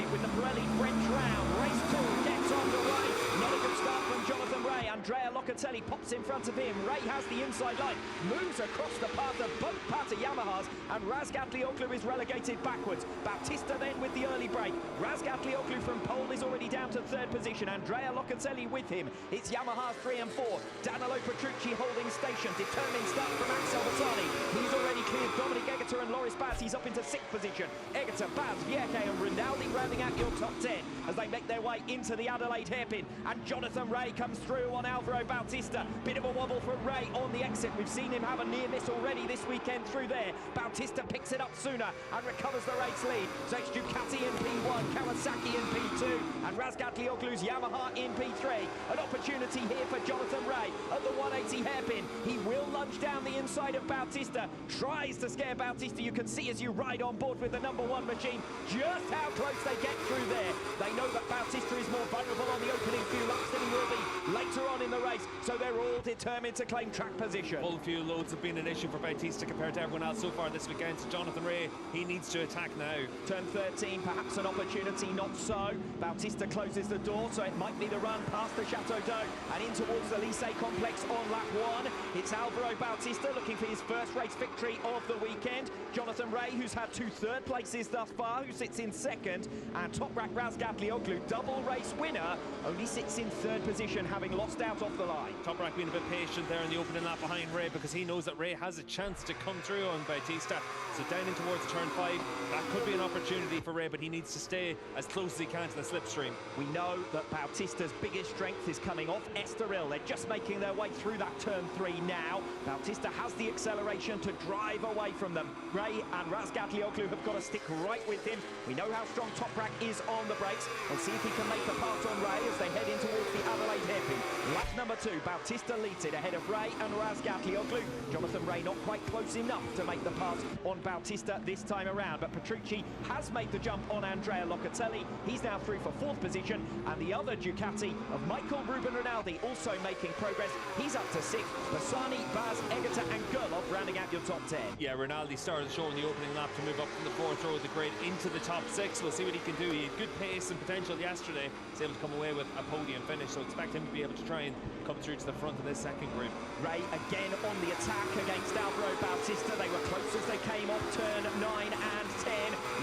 started with the Pirelli French round. Race 2 gets underway. Not a good start from Jonathan Rea. Andrea Locatelli pops in front of him. Rea has the inside line, moves across the path of both Pata Yamahas, and Razgatlıoğlu is relegated backwards. Bautista then with the early break. Razgatlıoğlu from pole is already down to third position. Andrea Locatelli with him. It's Yamaha 3 and 4. Danilo Petrucci holding station. Determined start from Axel Bassani. He's already cleared Dominic Egerter and Loris Baz. He's up into 6th position. Egerter, Baz, Vierke and Rinaldi rounding out your top 10 as they make their way into the Adelaide hairpin. And Jonathan Rea comes through on Alvaro Bautista. Bit of a wobble for Rea on the exit. We've seen him have a near miss already this weekend through there. Bautista picks it up sooner and recovers the race lead. So it's Ducati in P1, Kawasaki in P2, and Razgatlıoğlu's Yamaha in P3. An opportunity here for Jonathan Rea at the 180 hairpin. He will lunge down the inside of Bautista, tries to scare Bautista. You can see as you ride on board with the #1 machine just how close they get through there. They know that Bautista is more vulnerable on the opening few laps than he will be later on in the race, so they're all determined to claim track position. Full fuel loads have been an issue for Bautista compared to everyone else so far this weekend. So Jonathan Rea, he needs to attack now. Turn 13, perhaps an opportunity, not so. Bautista closes the door, so it might be the run past the Chateau d'Eau and in towards the Lycée Complex on lap 1. It's Alvaro Bautista looking for his first race victory of the weekend. Jonathan Rea, who's had 2 third places thus far, who sits in 2nd, and Toprak Razgatlıoğlu, double race winner, only sits in 3rd position, having lost out off the line. Toprak being a bit patient there in the opening lap behind Rea because he knows that Rea has a chance to come through on Bautista. So down in towards turn 5, that could be an opportunity for Rea, but he needs to stay as close as he can to the slipstream. We know that Bautista's biggest strength is coming off Estoril. They're just making their way through that turn 3 now. Bautista has the acceleration to drive away from them. Rea and Razgatlıoğlu have got to stick right with him. We know how strong Toprak is on the brakes. We'll see if he can make the pass on Rea as they head in towards the Adelaide hairpin. Lap number 2, Bautista leads it ahead of Rea and Razgatlıoğlu. Jonathan Rea not quite close enough to make the pass on Bautista this time around, but Petrucci has made the jump on Andrea Locatelli. He's now through for 4th position, and the other Ducati of Michael Ruben Rinaldi also making progress. He's up to 6th. Bassani, Baz, Egerter and Gerloff rounding out your top 10. Yeah, Rinaldi started showing the opening lap to move up from the 4th row of the grid into the top 6. We'll see what he can do. He had good pace and potential yesterday. He's able to come away with a podium finish, so expect him to be able to try and come through to the front of this 2nd group. Rea again on the attack against Alvaro Bautista. They were close as they came off turn 9 and 10.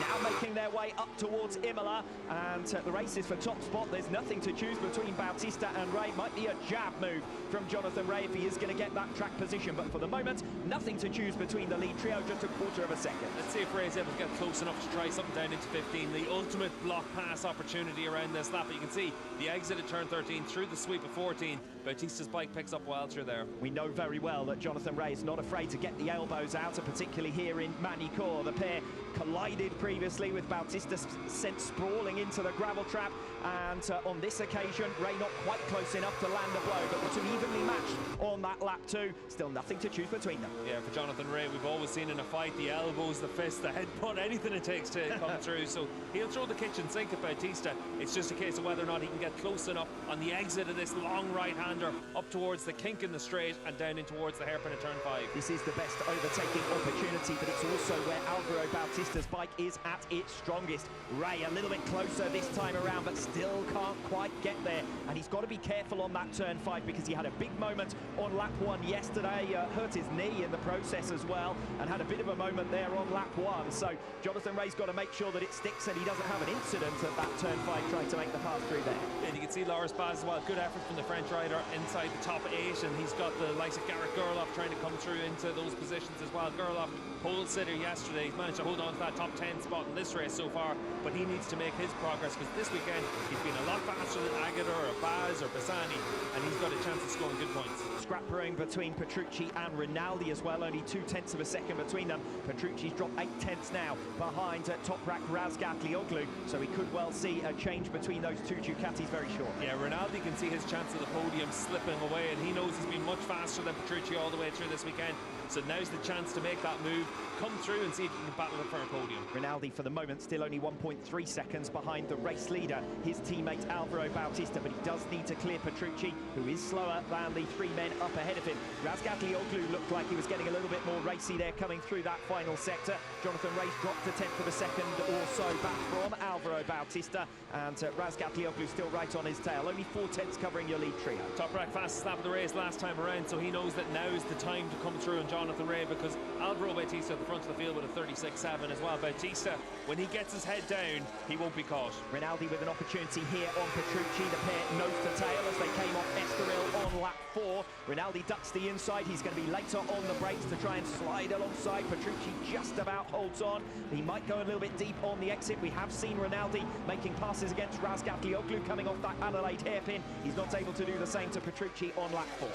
Now making their way up towards Imola, and the race is for top spot. There's nothing to choose between Bautista and Rea. Might be a jab move from Jonathan Rea if he is going to get that track position, but for the moment, nothing to choose between the lead trio, just a 1/4 of a second. Let's see if Rea's able to get close enough to try something down into 15. The ultimate block pass opportunity around this lap. But you can see the exit at turn 13 through the sweep of 14. Bautista's bike picks up well through there. We know very well that Jonathan Rea is not afraid to get the elbows out, and particularly here in Magny Cours. The pair collided previously with Bautista sent sprawling into the gravel trap, and on this occasion Rea not quite close enough to land the blow, but the 2 evenly matched on that lap 2. Still nothing to choose between them. Yeah, for Jonathan Rea, we've always seen in a fight the elbows, the fists, the headbutt, anything it takes to come through. So he'll throw the kitchen sink at Bautista. It's just a case of whether or not he can get close enough on the exit of this long right-hander up towards the kink in the straight and down in towards the hairpin at turn 5. This is the best overtaking opportunity, but it's also where Alvaro Bautista's bike is at its strongest. Rea a little bit closer this time around, but still can't quite get there, and he's got to be careful on that turn 5 because he had a big moment on lap 1 yesterday, hurt his knee in the process as well, and had a bit of a moment there on lap 1. So Jonathan Rea's got to make sure that it sticks and he doesn't have an incident at that turn 5 trying to make the pass through there. And you can see Loris Baz as well. Good effort from the French rider inside the top 8, and he's got the likes of Garrett Gerloff trying to come through into those positions as well. Gerloff, pole sitter yesterday, he's managed to hold on to that top 10 spot in this race so far, but he needs to make his progress because this weekend he's been a lot faster than Aguilar or Baz or Bassani, and he's got a chance of scoring good points. Scrappering between Petrucci and Rinaldi as well, only 2/10 of a second between them. Petrucci's dropped 8/10 now behind Toprak Razgatlıoğlu, so we could well see a change between those 2 Ducatis very short. Yeah, Rinaldi can see his chance of the podium slipping away, and he knows he's been much faster than Petrucci all the way through this weekend. So now's the chance to make that move, come through and see if you can battle it for a podium. Rinaldi for the moment still only 1.3 seconds behind the race leader, his teammate Alvaro Bautista, but he does need to clear Petrucci, who is slower than the three men up ahead of him. Razgatlıoğlu looked like he was getting a little bit more racy there coming through that final sector. Jonathan Rea dropped a tenth of a second or so back from Alvaro Bautista, and Razgatlıoğlu still right on his tail. Only 4 tenths covering your lead trio. Toprak fastest lap of the race last time around, so he knows that now is the time to come through on Jonathan Rea, because Alvaro Bautista at the front of the field with a 36.7 as well. Bautista, when he gets his head down, he won't be caught. Rinaldi with an opportunity here on Petrucci. The pair nose to tail as they came off Estoril on lap 4. Rinaldi ducks the inside. He's going to be later on the brakes to try and slide alongside. Petrucci just about holds on. He might go a little bit deep on the exit. We have seen Rinaldi making passes against Razgatlıoğlu coming off that Adelaide hairpin. He's not able to do the same to Petrucci on lap 4.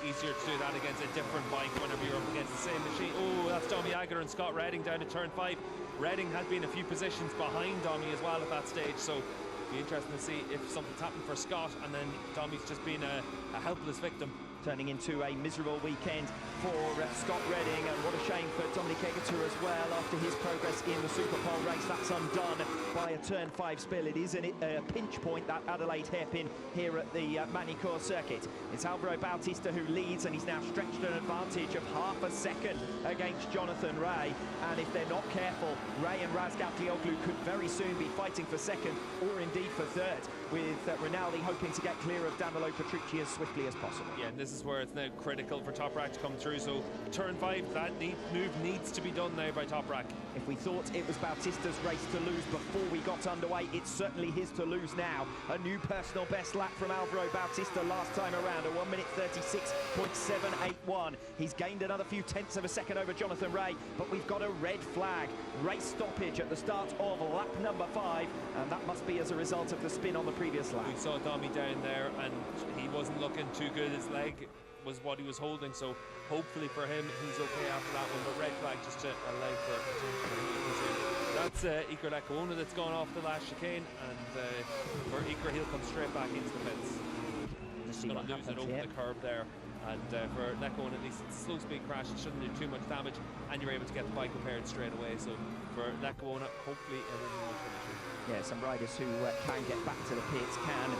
Easier to do that against a different bike whenever you're up against the same machine. Oh, that's Domi Aguilar and Scott Redding down to turn 5. Redding had been a few positions behind Domi as well at that stage, so it'll be interesting to see if something's happened for Scott, and then Domi's just been a helpless victim. Turning into a miserable weekend for Scott Redding, and what a shame for Dominic Egerter as well after his progress in the Superpole race. That's undone by a turn 5 spill. It is a pinch point, that Adelaide hairpin here at the Magny-Cours circuit. It's Alvaro Bautista who leads, and he's now stretched an advantage of half a second against Jonathan Rea, and if they're not careful, Rea and Razgatlıoğlu could very soon be fighting for second or indeed for third, with Rinaldi hoping to get clear of Danilo Petrucci as swiftly as possible. Yeah, and this is where it's now critical for Toprak to come through, so turn 5, that move needs to be done now by Toprak. If we thought it was Bautista's race to lose before we got underway, it's certainly his to lose now. A new personal best lap from Alvaro Bautista last time around, a 1 minute 36.781. He's gained another few tenths of a second over Jonathan Rea, but we've got a red flag. Race stoppage at the start of lap number 5, and that must be as a result of the spin on the previous lap. We saw Domi down there, and he wasn't looking too good. His leg was what he was holding, so hopefully for him he's okay after that one, but red flag just to allow for that's Iker Lecuona that's gone off the last chicane, and for Iker, he'll come straight back into the pits. Just going to lose it over the curb there, and for Lecuona at least it's a slow speed crash, it shouldn't do too much damage, and you're able to get the bike repaired straight away, so for Lecuona hopefully everything will finish. Yeah, some riders who can get back to the pits can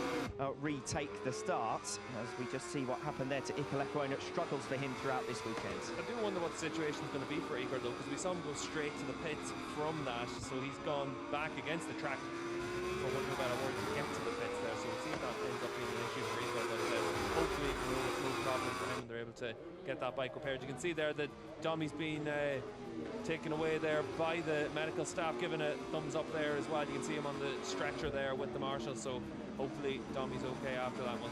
retake the start, as we just see what happened there to Iker Lecuona. Struggles for him throughout this weekend. I do wonder what the situation's going to be for Iker though, because we saw him go straight to the pits from that, so he's gone back against the track, for want of a better word, to get to the pits there, so it seems that ends up being an issue for Iker, but hopefully no problem for him. They're able to get that bike repaired. You can see there that Domi's been taken away there by the medical staff, giving a thumbs up there as well. You can see him on the stretcher there with the marshal, so hopefully Domi's okay after that one.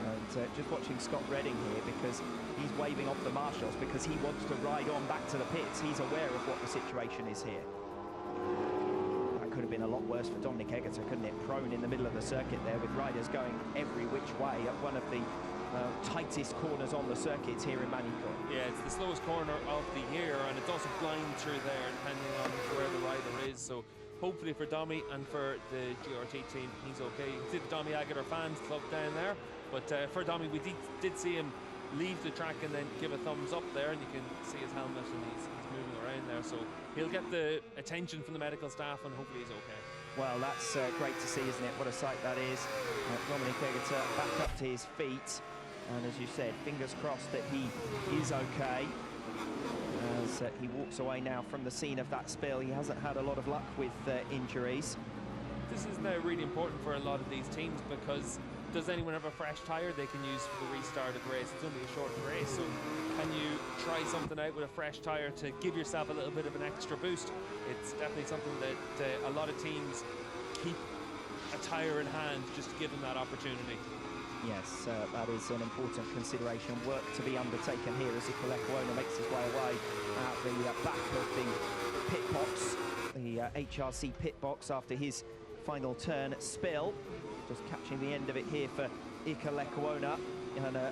And just watching Scott Redding here, because he's waving off the marshals because he wants to ride on back to the pits. He's aware of what the situation is here. That could have been a lot worse for Dominic Egerter, couldn't it? Prone in the middle of the circuit there, with riders going every which way at one of the tightest corners on the circuit here in Magny-Cours. Yeah, it's the slowest corner of the year, and it doesn't blind through there depending on where the rider is, so hopefully for Domi and for the GRT team, he's okay. You can see the Domi Aguilar fans club down there, but for Domi, we did see him leave the track and then give a thumbs up there, and you can see his helmet, and he's moving around there, so he'll get the attention from the medical staff, and hopefully he's okay. Well, that's great to see, isn't it? What a sight that is. Dominic Egerter back up to his feet, and as you said, fingers crossed that he is okay. As he walks away now from the scene of that spill. He hasn't had a lot of luck with injuries. This is now really important for a lot of these teams, because does anyone have a fresh tyre they can use for the restart of the race? It's only a short race, so can you try something out with a fresh tyre to give yourself a little bit of an extra boost? It's definitely something that a lot of teams keep a tyre in hand just to give them that opportunity. Yes, that is an important consideration. Work to be undertaken here as Nicolo Bulega makes his way away at the back of the pit box, the HRC pit box after his final turn spill. Just catching the end of it here for Nicolo Bulega, and a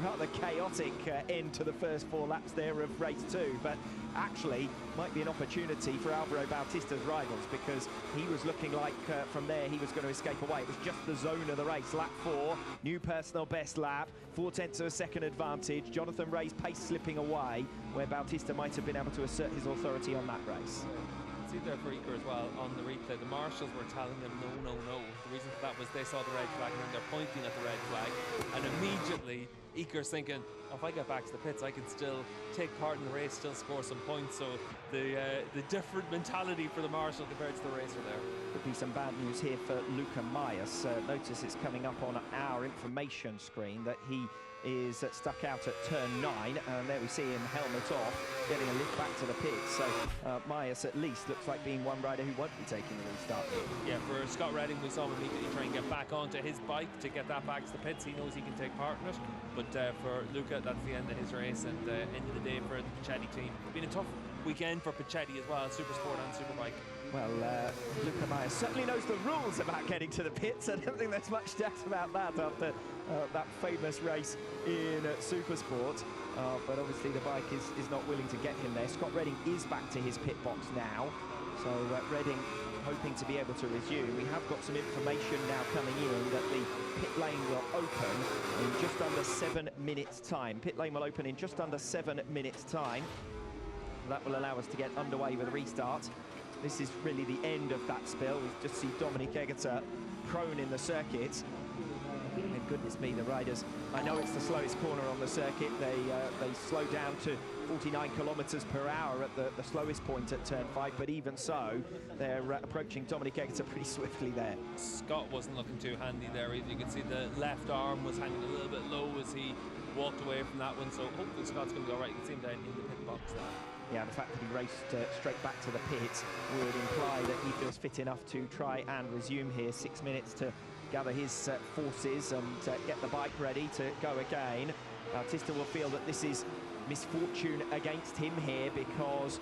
rather chaotic end to the first 4 laps there of race 2, but actually might be an opportunity for Alvaro Bautista's rivals, because he was looking like from there he was going to escape away. It was just the zone of the race. Lap 4, new personal best lap, 0.4 of a second advantage. Jonathan Ray's pace slipping away, where Bautista might have been able to assert his authority on that race. See there for Iker as well on the replay, the marshals were telling him no, no, no. The reason for that was they saw the red flag and then they're pointing at the red flag, and immediately Iker's thinking, if I get back to the pits I can still take part in the race, still score some points. So the different mentality for the marshal compared to the racer there. Could be some bad news here for Luca Myers. Notice it's coming up on our information screen that he is stuck out at turn 9, and there we see him helmet off, getting a lift back to the pits. So Myers at least looks like being one rider who won't be taking the restart. Yeah, for Scott Redding, we saw him immediately try and get back onto his bike to get that back to the pits. He knows he can take part in it, but for Luca, that's the end of his race, and end of the day for the Pichetti team. It's been a tough weekend for Pichetti as well, Supersport and Superbike. Well, Luca Myers certainly knows the rules about getting to the pits. I don't think there's much doubt about that after that famous race in Supersport. But obviously the bike is not willing to get him there. Scott Redding is back to his pit box now. So Redding hoping to be able to resume. We have got some information now coming in that the pit lane will open in just under 7 minutes' time. Pit lane will open in just under 7 minutes' time. That will allow us to get underway with a restart. This is really the end of that spill. We just see Dominic Egerter prone in the circuit. And goodness me, the riders, I know it's the slowest corner on the circuit. They slow down to 49 kilometers per hour at the slowest point at turn 5, but even so, they're approaching Dominic Egerter pretty swiftly there. Scott wasn't looking too handy there either. You can see the left arm was hanging a little bit low as he walked away from that one, so hopefully Scott's going to be all right. You can see him down in the pit box there. Yeah, the fact that he raced straight back to the pits would imply that he feels fit enough to try and resume here. 6 minutes to gather his forces and get the bike ready to go again. Bautista will feel that this is misfortune against him here, because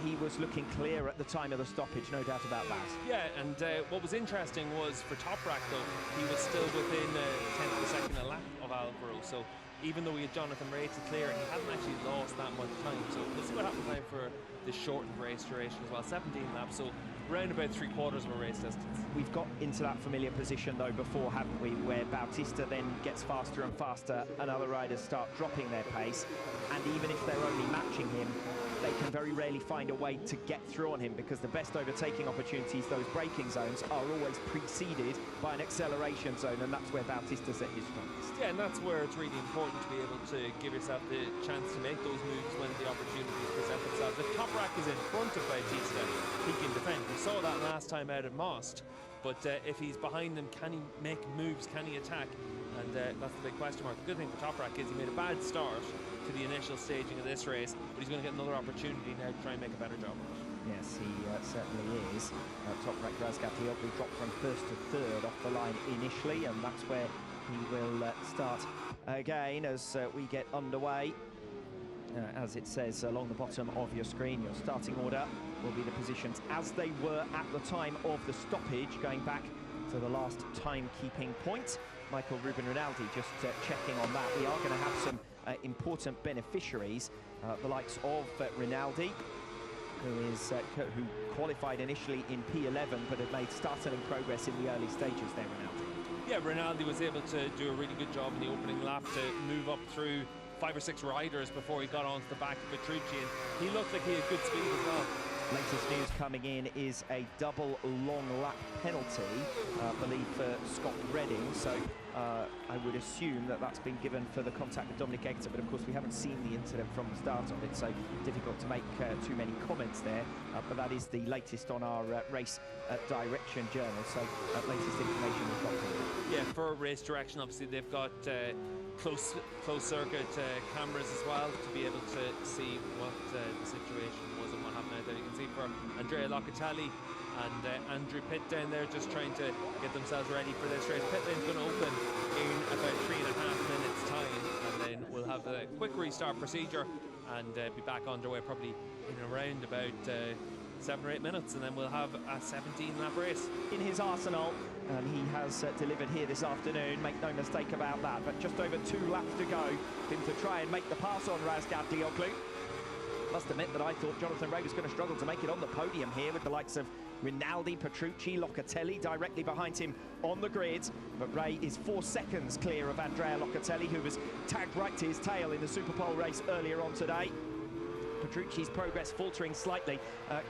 he was looking clear at the time of the stoppage, no doubt about that. Yeah, and what was interesting was for Toprak though, he was still within 10th of a second a lap of Alvaro, so even though we had Jonathan Ray to clear, he hadn't actually lost that much time. So we'll see what happens now for the shortened race duration as well. 17 laps, so around about 3/4 of a race distance. We've got into that familiar position though before, haven't we, where Bautista then gets faster and faster and other riders start dropping their pace, and even if they're only matching him, they can very rarely find a way to get through on him, because the best overtaking opportunities, those braking zones, are always preceded by an acceleration zone, and that's where Bautista's at his strongest. Yeah, and that's where it's really important to be able to give yourself the chance to make those moves when the opportunities present themselves. If Toprak is in front of Bautista, he can defend. We saw that last time out at Most, but if he's behind them, can he make moves, can he attack? And that's the big question mark. The good thing for Toprak is he made a bad start to the initial staging of this race, but he's going to get another opportunity now to try and make a better job of it. Yes, he certainly is. Toprak Razgatlıoğlu dropped from 1st to 3rd off the line initially, and that's where he will start again as we get underway. As it says along the bottom of your screen, your starting order will be the positions as they were at the time of the stoppage, going back to the last timekeeping point. Michael Ruben Rinaldi just checking on that. We are going to have some important beneficiaries, the likes of Rinaldi, who qualified initially in P11 but had made startling progress in the early stages there, Rinaldi. Yeah, Rinaldi was able to do a really good job in the opening lap to move up through 5 or 6 riders before he got onto the back of Petrucci, and he looked like he had good speed as well. Latest news coming in is a double long lap penalty, I believe, for Scott Redding. So I would assume that that's been given for the contact with Dominic Egerter, but of course we haven't seen the incident from the start of it, so difficult to make too many comments there. But that is the latest on our race direction journal, so latest information we've got from it. Yeah, for race direction, obviously they've got close circuit cameras as well to be able to see what the situation was and what happened out there. You can see for Andrea Locatelli and Andrew Pitt down there just trying to get themselves ready for this race. Pit lane's going to open in about 3.5 minutes time, and then we'll have a quick restart procedure and be back underway probably in around about 7 or 8 minutes, and then we'll have a 17-lap race. In his arsenal, and he has delivered here this afternoon, make no mistake about that, but just over 2 laps to go for him to try and make the pass on Razgatlıoğlu. Must admit that I thought Jonathan Ray was going to struggle to make it on the podium here with the likes of Rinaldi, Petrucci, Locatelli directly behind him on the grid. But Ray is 4 seconds clear of Andrea Locatelli, who was tagged right to his tail in the Superpole race earlier on today. Petrucci's progress faltering slightly,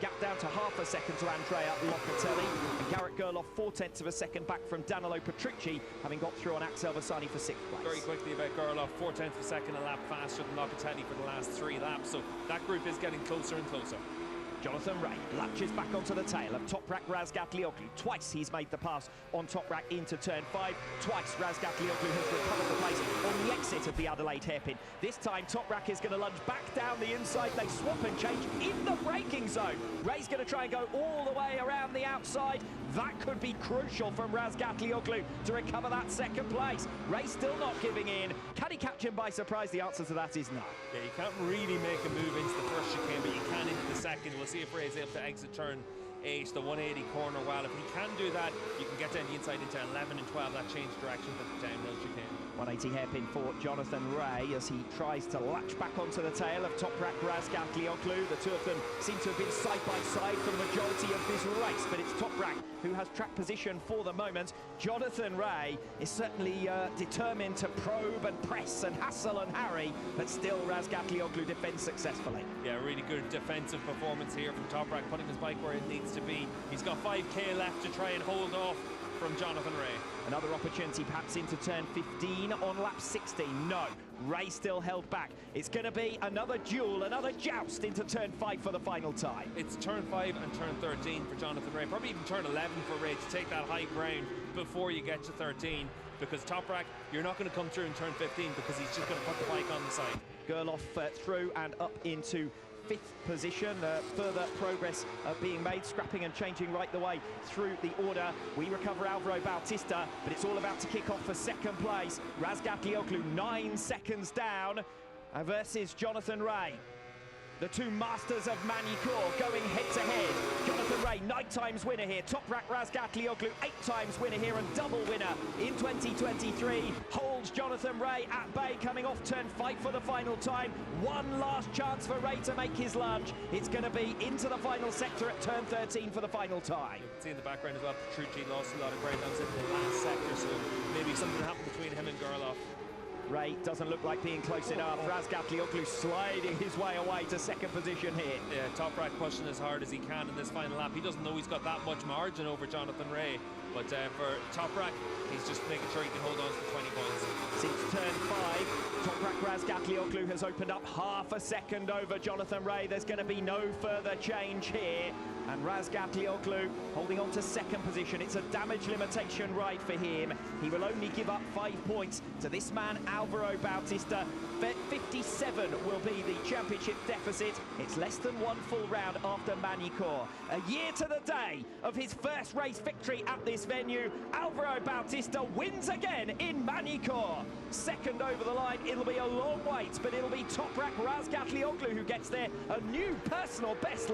gap down to half a second to Andrea Locatelli, and Garrett Gerloff 4/10 of a second back from Danilo Petrucci, having got through on Axel Bassani for 6th place. Very quickly about Gerloff, 4/10 of a second a lap faster than Locatelli for the last 3 laps, so that group is getting closer and closer. Jonathan Ray latches back onto the tail of Toprak Razgatlıoğlu. Twice he's made the pass on Toprak into turn 5. Twice Razgatlıoğlu has recovered the place on the exit of the Adelaide hairpin. This time Toprak is going to lunge back down the inside. They swap and change in the braking zone. Ray's going to try and go all the way around the outside. That could be crucial from Razgatlıoğlu to recover that 2nd place. Ray still not giving in. Can he catch him by surprise? The answer to that is no. Yeah, you can't really make a move into the first chicane, but you can into the second. We'll see if Ray's able to exit turn 8, the 180 corner well. If he can do that, you can get down the inside into 11 and 12. That change direction for the downhill chicane. 180 hairpin for Jonathan Ray as he tries to latch back onto the tail of Toprak Razgatlıoğlu. The two of them seem to have been side by side for the majority of this race, but it's Toprak who has track position for the moment. Jonathan Ray is certainly determined to probe and press and hassle and harry, but still Razgatlıoğlu defends successfully. Yeah, really good defensive performance here from Toprak, putting his bike where it needs to be. He's got 5k left to try and hold off from Jonathan Ray. Another opportunity perhaps into turn 15 on lap 16. No, Ray still held back. It's going to be another duel, another joust into turn 5 for the final time. It's turn 5 and turn 13 for Jonathan Ray. Probably even turn 11 for Ray to take that high ground before you get to 13. Because Toprak, you're not going to come through in turn 15 because he's just going to put the bike on the side. Gerloff through and up into 5th position. Further progress being made, scrapping and changing right the way through the order. We recover Alvaro Bautista, but it's all about to kick off for 2nd place. Razgatlıoğlu 9 seconds down versus Jonathan Ray. The two masters of Magny Cours going head-to-head. Jonathan Ray, 9 times winner here. Toprak Razgatlıoğlu, 8 times winner here and double winner in 2023. Holds Jonathan Ray at bay, coming off turn 5 for the final time. One last chance for Ray to make his lunge. It's going to be into the final sector at turn 13 for the final time. You can see in the background as well, Petrucci lost a lot of ground. That was in the last sector, so maybe something happened between him and Gerloff. Ray doesn't look like being close enough. Razgatlıoğlu sliding his way away to 2nd position here. Yeah, Toprak pushing as hard as he can in this final lap. He doesn't know he's got that much margin over Jonathan Ray, but for Toprak, he's just making sure he can hold on to the 20 points. Since turn 5, Toprak Razgatlıoğlu has opened up half a second over Jonathan Ray. There's going to be no further change here. And Razgatlıoğlu holding on to 2nd position. It's a damage limitation ride for him. He will only give up 5 points to this man, Alvaro Bautista. 57 will be the championship deficit. It's less than 1 full round after Magny Cours. A year to the day of his first race victory at this venue. Alvaro Bautista wins again in Magny Cours. 2nd over the line. It'll be a long wait, but it'll be Toprak Razgatlıoğlu who gets there. A new personal best.